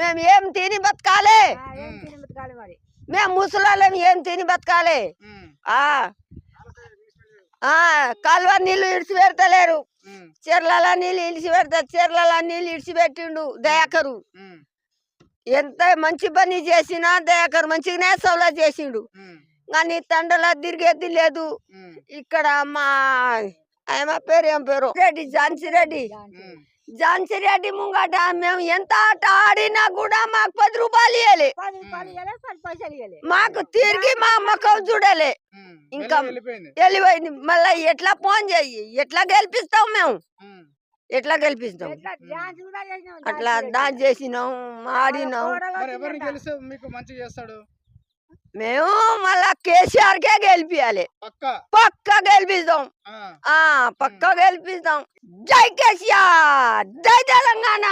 మేము ఏం తిని బతకాలి, మేము ముసలాళ్ళం ఏం తిని బతకాలి. కాలువ నీళ్లు ఇడిచి పెడతలేరు, చెర్ల నీళ్ళు ఇడిచి పెడతారు, చెర్ల నీళ్ళు ఇడిచి పెట్టిండు దయాకరు. ఎంత మంచి పని చేసినా దయాకర్ మంచిగానే సౌలా చేసిండు, కానీ తండ్రిలా తిరిగేది లేదు. ఇక్కడ మా ఆయన పేరు ఏం పేరు రెడ్డి, ఝాన్సీ రెడ్డి ముంగట మేము ఎంత ఆట ఆడినా కూడా మాకు 10 రూపాయలు ఇవ్వలే, మాకు తిరిగి మా అమ్మకం చూడలే. ఇంకా వెళ్ళిపోయింది. మళ్ళీ ఎట్లా ఫోన్ చెయ్యి, ఎట్లా గెలిపిస్తాం మేము, ఎట్లా గెలిపిస్తాం? అట్లా డాన్స్ చేసినాం, ఆడినాం. మేము మళ్ళా కేసీఆర్ కే గెలిపియాలి, పక్కా గెలిపిస్తాం, పక్కా గెలిపిస్తాం. జై కేసీఆర్, జై తెలంగాణ.